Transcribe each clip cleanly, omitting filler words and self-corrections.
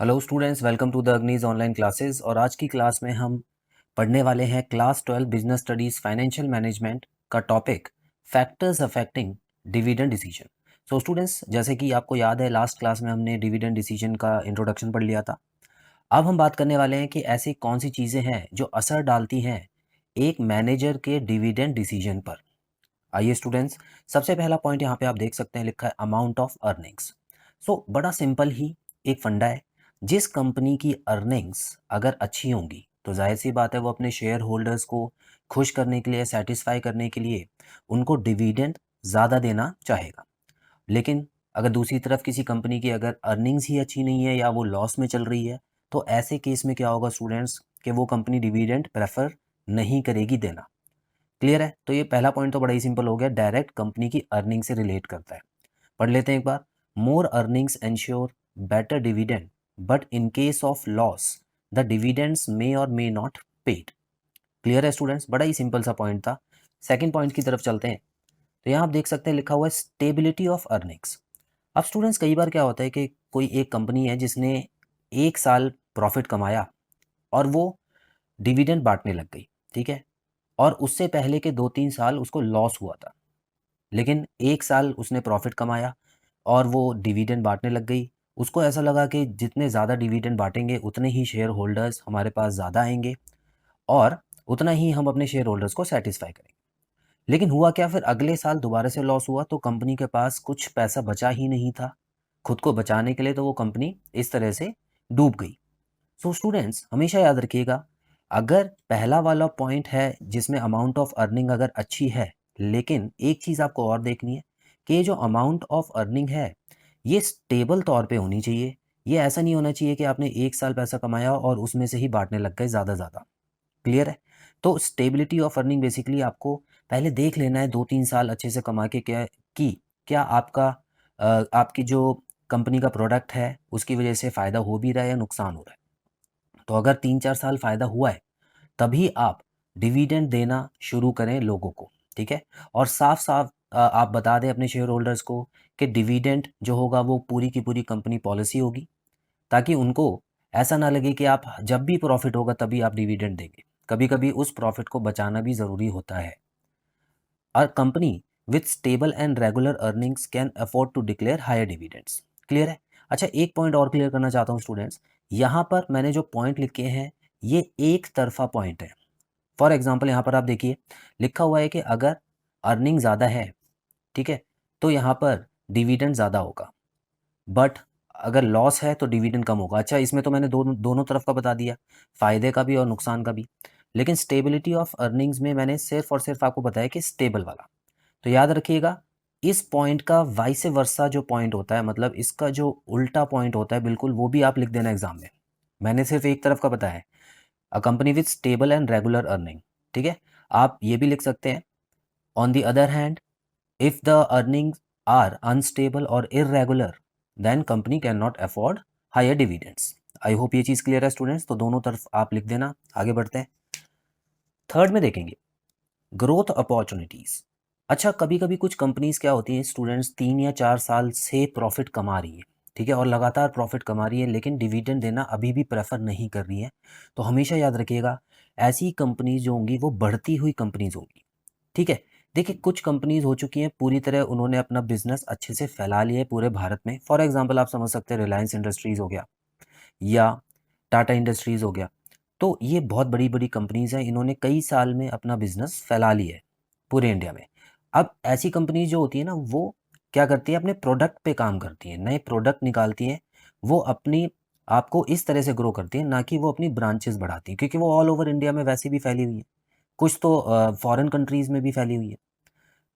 Hello students, welcome to the Agnij online classes. और आज की क्लास में हम पढ़ने वाले हैं class 12 business studies financial management का topic factors affecting dividend decision. So students, जैसे कि आपको याद है लास्ट क्लास में हमने डिविडेंड डिसीजन का इंट्रोडक्शन पढ़ लिया था। अब हम बात करने वाले हैं कि ऐसी कौन सी चीज़ें हैं जो असर डालती हैं एक मैनेजर के डिविडेंड डिसीजन पर। आइए स्टूडेंट्स, सबसे पहला पॉइंट यहाँ पे आप देख सकते हैं, लिखा है अमाउंट ऑफ अर्निंग्स। सो बड़ा सिंपल ही एक फंडा है। जिस कंपनी की अर्निंग्स अगर अच्छी होंगी तो जाहिर सी बात है वो अपने शेयर होल्डर्स को खुश करने के लिए, सेटिस्फाई करने के लिए उनको डिविडेंड ज़्यादा देना चाहेगा। लेकिन अगर दूसरी तरफ किसी कंपनी की अगर अर्निंग्स ही अच्छी नहीं है या वो लॉस में चल रही है, तो ऐसे केस में क्या होगा स्टूडेंट्स, कि वो कंपनी डिविडेंड प्रेफर नहीं करेगी देना। क्लियर है? तो ये पहला पॉइंट तो बड़ा ही सिंपल हो गया, डायरेक्ट कंपनी की अर्निंग से रिलेट करता है। पढ़ लेते हैं एक बार। More earnings ensure better dividend, but in case of loss the dividends may और मे नॉट पेड। क्लियर है स्टूडेंट्स? बड़ा ही सिंपल सा पॉइंट था। सेकंड पॉइंट की तरफ चलते हैं। तो यहाँ आप देख सकते हैं लिखा हुआ है स्टेबिलिटी ऑफ अर्निंग्स। अब स्टूडेंट्स, कई बार क्या होता है कि कोई एक कंपनी है जिसने एक साल प्रॉफिट कमाया और वो डिविडेंड बांटने लग गई, ठीक है, और उससे पहले के 2-3 साल उसको लॉस हुआ था। लेकिन एक साल उसने प्रॉफिट कमाया और वो डिविडेंड बांटने लग गई। उसको ऐसा लगा कि जितने ज़्यादा डिविडेंड बांटेंगे उतने ही शेयर होल्डर्स हमारे पास ज़्यादा आएंगे और उतना ही हम अपने शेयर होल्डर्स को सेटिस्फाई करेंगे। लेकिन हुआ क्या, फिर अगले साल दोबारा से लॉस हुआ तो कंपनी के पास कुछ पैसा बचा ही नहीं था खुद को बचाने के लिए, तो वो कंपनी इस तरह से डूब गई। सो स्टूडेंट्स, हमेशा याद रखिएगा, अगर पहला वाला पॉइंट है जिसमें अमाउंट ऑफ अर्निंग अगर अच्छी है, लेकिन एक चीज़ आपको और देखनी है कि ये जो अमाउंट ऑफ अर्निंग है ये स्टेबल तौर पे होनी चाहिए। ये ऐसा नहीं होना चाहिए कि आपने एक साल पैसा कमाया और उसमें से ही बांटने लग गए ज़्यादा ज़्यादा। क्लियर है? तो स्टेबिलिटी ऑफ अर्निंग बेसिकली आपको पहले देख लेना है 2-3 साल अच्छे से कमा के क्या आपका आपकी जो कंपनी का प्रोडक्ट है उसकी वजह से फ़ायदा हो भी रहा है या नुकसान हो रहा है। तो अगर 3-4 साल फ़ायदा हुआ है तभी आप डिविडेंड देना शुरू करें लोगों को, ठीक है? और साफ-साफ आप बता दें अपने शेयर होल्डर्स को कि डिविडेंड जो होगा वो पूरी की पूरी कंपनी पॉलिसी होगी, ताकि उनको ऐसा ना लगे कि आप जब भी प्रॉफिट होगा तभी आप डिविडेंड देंगे। कभी-कभी उस प्रॉफिट को बचाना भी ज़रूरी होता है। A company with stable and regular earnings can afford to declare higher dividends. Clear है? अच्छा, एक पॉइंट और क्लियर करना चाहता हूँ स्टूडेंट्स। यहाँ पर मैंने जो पॉइंट लिखे हैं ये एक तरफ़ा पॉइंट है। फॉर एग्जाम्पल यहाँ पर आप देखिए, लिखा हुआ है कि अगर अर्निंग ज़्यादा है, ठीक है, तो यहाँ पर डिविडेंड ज़्यादा होगा, बट अगर लॉस है तो डिविडेंड कम होगा। अच्छा, इसमें तो मैंने दोनों दोनों तरफ का बता दिया, फ़ायदे का भी और नुकसान का भी। लेकिन स्टेबिलिटी ऑफ अर्निंग्स में मैंने सिर्फ और सिर्फ आपको बताया कि स्टेबल वाला। तो याद रखिएगा, इस पॉइंट का वाइस वर्सा जो पॉइंट होता है, मतलब इसका जो उल्टा पॉइंट होता है बिल्कुल, वो भी आप लिख देना एग्जाम में। मैंने सिर्फ एक तरफ का बताया है, a company with stable and regular earning, ठीक है। आप ये भी लिख सकते हैं, on the other hand if the earnings are unstable और irregular then company can not afford higher dividends. I hope ये चीज़ क्लियर है स्टूडेंट्स। तो दोनों तरफ आप लिख देना। आगे बढ़ते हैं, थर्ड में देखेंगे ग्रोथ अपॉर्चुनिटीज़। अच्छा, कभी कभी कुछ कंपनीज क्या होती हैं स्टूडेंट्स, 3 या 4 साल से प्रॉफिट कमा रही है, ठीक है, और लगातार प्रॉफिट कमा रही है, लेकिन डिविडेंड देना अभी भी प्रेफर नहीं कर रही है। तो हमेशा याद रखिएगा, ऐसी कंपनीज जो होंगी वो बढ़ती हुई कंपनीज होंगी, ठीक है। देखिए, कुछ कंपनीज हो चुकी हैं पूरी तरह, उन्होंने अपना बिजनेस अच्छे से फैला लिया है पूरे भारत में। फॉर एग्जाम्पल आप समझ सकते हैं रिलायंस इंडस्ट्रीज हो गया या टाटा इंडस्ट्रीज हो गया। तो ये बहुत बड़ी बड़ी कंपनीज हैं, इन्होंने कई साल में अपना बिजनेस फैला लिया है पूरे इंडिया में। अब ऐसी कंपनीज जो होती है ना, वो क्या करती है, अपने प्रोडक्ट पे काम करती हैं, नए प्रोडक्ट निकालती हैं। वो अपनी आपको इस तरह से ग्रो करती हैं, ना कि वो अपनी ब्रांचेस बढ़ाती हैं, क्योंकि वो ऑल ओवर इंडिया में वैसे भी फैली हुई है, कुछ तो फॉरेन कंट्रीज में भी फैली हुई है।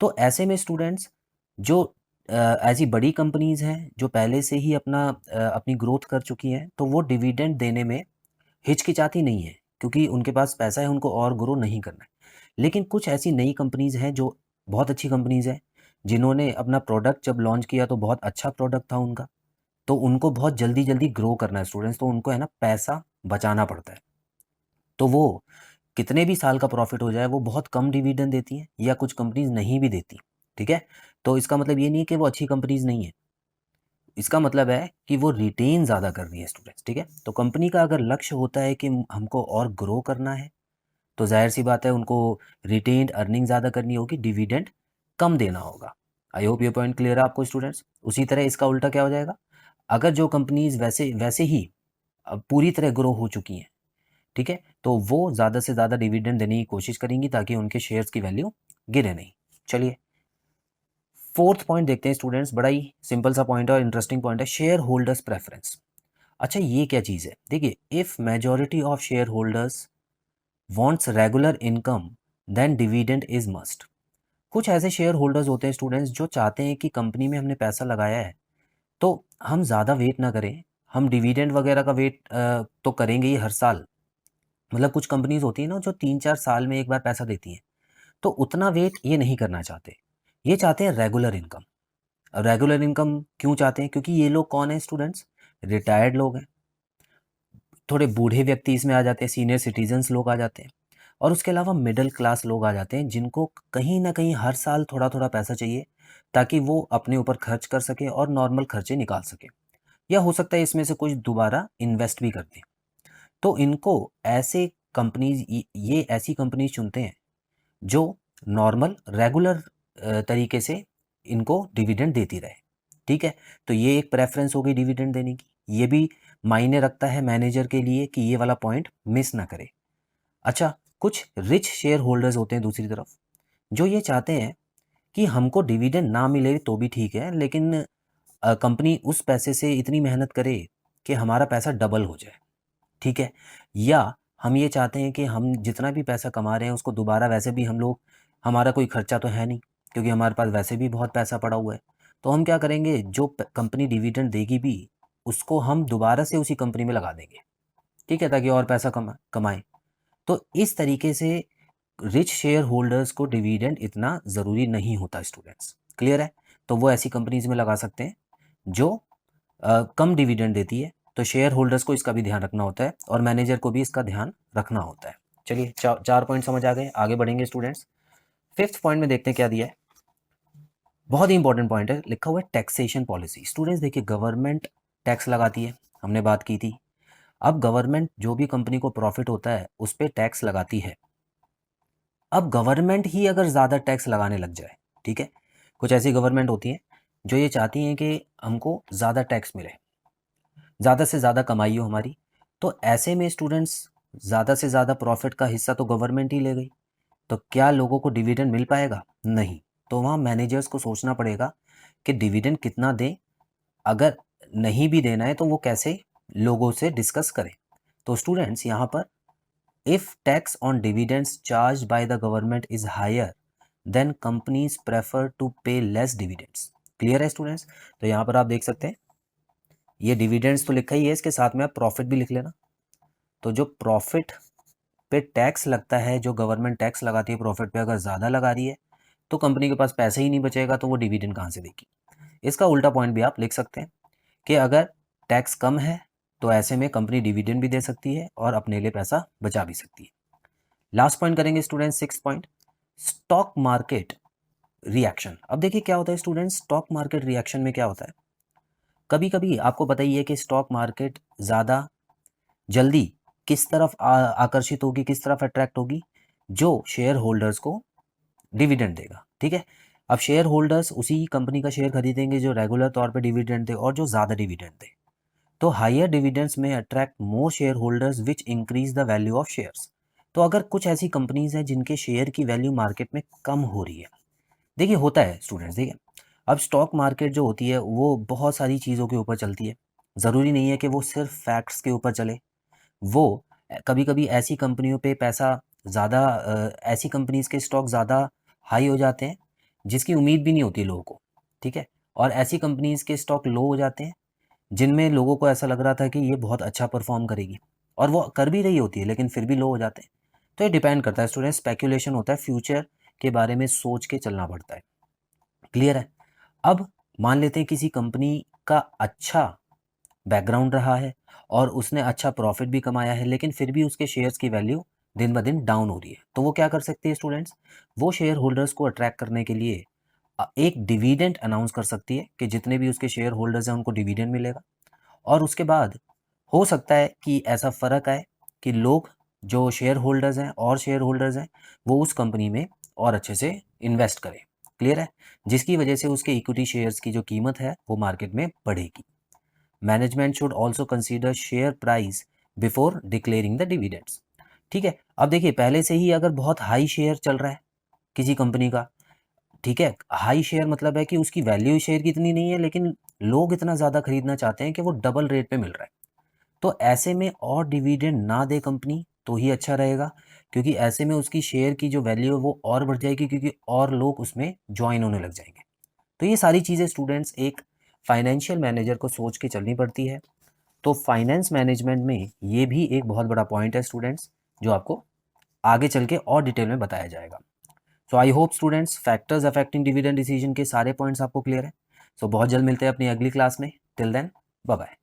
तो ऐसे में स्टूडेंट्स, जो ऐसी बड़ी कंपनीज हैं जो पहले से ही अपनी ग्रोथ कर चुकी हैं, तो वो डिविडेंड देने में हिचकिचाती नहीं है, क्योंकि उनके पास पैसा है, उनको और ग्रो नहीं करना है। लेकिन कुछ ऐसी नई कंपनीज हैं जो बहुत अच्छी कंपनीज हैं, जिन्होंने अपना प्रोडक्ट जब लॉन्च किया तो बहुत अच्छा प्रोडक्ट था उनका, तो उनको बहुत जल्दी जल्दी ग्रो करना है स्टूडेंट्स, तो उनको है ना पैसा बचाना पड़ता है। तो वो कितने भी साल का प्रॉफिट हो जाए वो बहुत कम डिविडेंड देती हैं, या कुछ कंपनीज नहीं भी देती, ठीक है। तो इसका मतलब ये नहीं है कि वो अच्छी कंपनीज नहीं है, इसका मतलब है कि वो रिटेन ज़्यादा कर रही है स्टूडेंट्स, ठीक है। तो कंपनी का अगर लक्ष्य होता है कि हमको और ग्रो करना है, तो जाहिर सी बात है उनको रिटेन्ड अर्निंग ज़्यादा करनी होगी, डिविडेंड कम देना होगा। आई होप ये पॉइंट क्लियर है आपको स्टूडेंट्स। उसी तरह इसका उल्टा क्या हो जाएगा, अगर जो कंपनीज वैसे वैसे ही अब पूरी तरह ग्रो हो चुकी हैं, ठीक है, तो वो ज़्यादा से ज़्यादा डिविडेंड देने की कोशिश करेंगी ताकि उनके शेयर्स की वैल्यू गिरे नहीं। चलिए फोर्थ पॉइंट देखते हैं स्टूडेंट्स, बड़ा ही सिंपल सा पॉइंट है और इंटरेस्टिंग पॉइंट है, शेयर होल्डर्स प्रेफरेंस। अच्छा ये क्या चीज़ है, देखिए, if majority of share holders wants regular income then dividend is must. कुछ ऐसे शेयर होल्डर्स होते हैं स्टूडेंट्स जो चाहते हैं कि कंपनी में हमने पैसा लगाया है तो हम ज़्यादा वेट ना करें, हम डिविडेंड वगैरह का वेट तो करेंगे ही हर साल। मतलब कुछ कंपनीज होती हैं ना जो 3-4 साल में एक बार पैसा देती हैं, तो उतना वेट ये नहीं करना चाहते, ये चाहते हैं रेगुलर इनकम। रेगुलर इनकम क्यों चाहते हैं, क्योंकि ये लोग कौन है स्टूडेंट्स, रिटायर्ड लोग हैं, थोड़े बूढ़े व्यक्ति इसमें आ जाते हैं, सीनियर सिटीजन्स लोग आ जाते हैं, और उसके अलावा मिडिल क्लास लोग आ जाते हैं जिनको कहीं ना कहीं हर साल थोड़ा थोड़ा पैसा चाहिए ताकि वो अपने ऊपर खर्च कर सके और नॉर्मल खर्चे निकाल सके, या हो सकता है इसमें से कुछ दोबारा इन्वेस्ट भी कर दें। तो इनको ऐसे कंपनीज, ये ऐसी कंपनीज चुनते हैं जो नॉर्मल रेगुलर तरीके से इनको डिविडेंड देती रहे, ठीक है। तो ये एक प्रेफरेंस हो गई डिविडेंड देने की, ये भी मायने रखता है मैनेजर के लिए कि ये वाला पॉइंट मिस ना करे। अच्छा, कुछ रिच शेयर होल्डर्स होते हैं दूसरी तरफ, जो ये चाहते हैं कि हमको डिविडेंड ना मिले तो भी ठीक है, लेकिन कंपनी उस पैसे से इतनी मेहनत करे कि हमारा पैसा डबल हो जाए, ठीक है। या हम ये चाहते हैं कि हम जितना भी पैसा कमा रहे हैं उसको दोबारा, वैसे भी हम लोग, हमारा कोई खर्चा तो है नहीं क्योंकि हमारे पास वैसे भी बहुत पैसा पड़ा हुआ है, तो हम क्या करेंगे, जो कंपनी डिविडेंड देगी भी उसको हम दोबारा से उसी कंपनी में लगा देंगे, ठीक है, ताकि और पैसा कमाएं। तो इस तरीके से रिच शेयर होल्डर्स को डिविडेंड इतना ज़रूरी नहीं होता स्टूडेंट्स, क्लियर है। तो वो ऐसी कंपनीज में लगा सकते हैं जो कम डिविडेंड देती है, तो शेयर होल्डर्स को इसका भी ध्यान रखना होता है और मैनेजर को भी इसका ध्यान रखना होता है। चलिए चार पॉइंट समझ आ गए, आगे बढ़ेंगे स्टूडेंट्स। फिफ्थ पॉइंट में देखते हैं क्या दिया है, बहुत ही इंपॉर्टेंट पॉइंट है, लिखा हुआ है टैक्सेशन पॉलिसी। स्टूडेंट्स देखिए, गवर्नमेंट टैक्स लगाती है, हमने बात की थी। अब गवर्नमेंट जो भी कंपनी को प्रॉफिट होता है उस पर टैक्स लगाती है। अब गवर्नमेंट ही अगर ज़्यादा टैक्स लगाने लग जाए, ठीक है, कुछ ऐसी गवर्नमेंट होती हैं जो ये चाहती हैं कि हमको ज़्यादा टैक्स मिले, ज़्यादा से ज़्यादा कमाई हो हमारी, तो ऐसे में स्टूडेंट्स ज़्यादा से ज़्यादा प्रॉफिट का हिस्सा तो गवर्नमेंट ही ले गई, तो क्या लोगों को डिविडेंड मिल पाएगा, नहीं। तो वहाँ मैनेजर्स को सोचना पड़ेगा कि डिविडेंड कितना दें, अगर नहीं भी देना है तो वो कैसे लोगों से डिस्कस करें। तो स्टूडेंट्स यहाँ पर, if tax on dividends charge by the government is higher then companies prefer to pay less dividends. Clear है स्टूडेंट्स। तो यहाँ पर आप देख सकते हैं, ये डिविडेंड्स तो लिखा ही है, इसके साथ में आप प्रॉफिट भी लिख लेना। तो जो प्रॉफिट पे टैक्स लगता है, जो गवर्नमेंट टैक्स लगाती है प्रॉफिट पे, अगर ज़्यादा लगा रही है तो कंपनी के पास पैसे ही नहीं बचेगा, तो वो डिविडेंड कहाँ से देगी। इसका उल्टा पॉइंट भी आप लिख सकते हैं कि अगर टैक्स कम है तो ऐसे में कंपनी डिविडेंड भी दे सकती है और अपने लिए पैसा बचा भी सकती है। लास्ट पॉइंट करेंगे student, six point, stock market reaction. अब देखिए क्या होता है स्टूडेंट, स्टॉक मार्केट रिएक्शन में क्या होता है, कभी कभी आपको पता ही है कि स्टॉक मार्केट ज़्यादा जल्दी किस तरफ आकर्षित होगी, किस तरफ अट्रैक्ट होगी, जो शेयर होल्डर्स को डिविडेंड देगा, ठीक है। अब शेयर होल्डर्स उसी कंपनी का शेयर खरीदेंगे जो रेगुलर तौर पे डिविडेंड दे और जो ज़्यादा डिविडेंड दे, तो हायर डिविडेंड्स में attract more share holders which increase the value of shares. तो अगर कुछ ऐसी कंपनीज हैं जिनके शेयर की वैल्यू मार्केट में कम हो रही है, देखिए होता है स्टूडेंट्स, देखिए अब स्टॉक मार्केट जो होती है वो बहुत सारी चीज़ों के ऊपर चलती है, ज़रूरी नहीं है कि वो सिर्फ फैक्ट्स के ऊपर चले। वो कभी कभी ऐसी कंपनियों पे पैसा ज़्यादा, ऐसी कंपनीज के स्टॉक ज़्यादा हाई हो जाते हैं जिसकी उम्मीद भी नहीं होती लोगों को, ठीक है, और ऐसी कंपनीज के स्टॉक लो हो जाते हैं जिनमें लोगों को ऐसा लग रहा था कि ये बहुत अच्छा परफॉर्म करेगी और वो कर भी रही होती है, लेकिन फिर भी लो हो जाते हैं। तो ये डिपेंड करता है स्टूडेंट, स्पेक्यूलेशन होता है, फ्यूचर के बारे में सोच के चलना पड़ता है, क्लियर है। अब मान लेते हैं किसी कंपनी का अच्छा बैकग्राउंड रहा है और उसने अच्छा प्रॉफिट भी कमाया है, लेकिन फिर भी उसके शेयर्स की वैल्यू दिन ब दिन डाउन हो रही है, तो वो क्या कर सकते हैं स्टूडेंट्स, वो शेयर होल्डर्स को अट्रैक्ट करने के लिए एक डिविडेंड अनाउंस कर सकती है कि जितने भी उसके शेयर होल्डर्स हैं उनको डिविडेंड मिलेगा। और उसके बाद हो सकता है कि ऐसा फ़र्क आए कि लोग जो शेयर होल्डर्स हैं और शेयर होल्डर्स हैं वो उस कंपनी में और अच्छे से इन्वेस्ट करें। क्लियर है? जिसकी वजह से उसके इक्विटी शेयर्स की जो कीमत है वो मार्केट में बढ़ेगी। Management should also consider share price before declaring the dividends. ठीक है, अब देखिए पहले से ही अगर बहुत हाई शेयर चल रहा है किसी कंपनी का, ठीक है, हाई शेयर मतलब है कि उसकी वैल्यू शेयर की इतनी नहीं है लेकिन लोग इतना ज़्यादा खरीदना चाहते हैं कि वो डबल रेट पे मिल रहा है, तो ऐसे में और डिविडेंड ना दे कंपनी तो ही अच्छा रहेगा, क्योंकि ऐसे में उसकी शेयर की जो वैल्यू है वो और बढ़ जाएगी क्योंकि और लोग उसमें ज्वाइन होने लग जाएंगे। तो ये सारी चीज़ें स्टूडेंट्स एक फाइनेंशियल मैनेजर को सोच के चलनी पड़ती है। तो फाइनेंस मैनेजमेंट में ये भी एक बहुत बड़ा पॉइंट है स्टूडेंट्स, जो आपको आगे चल के और डिटेल में बताया जाएगा। So I hope students factors affecting dividend decision के सारे पॉइंट्स आपको क्लियर है। सो बहुत जल्द मिलते हैं अपनी अगली क्लास में। Till then bye bye.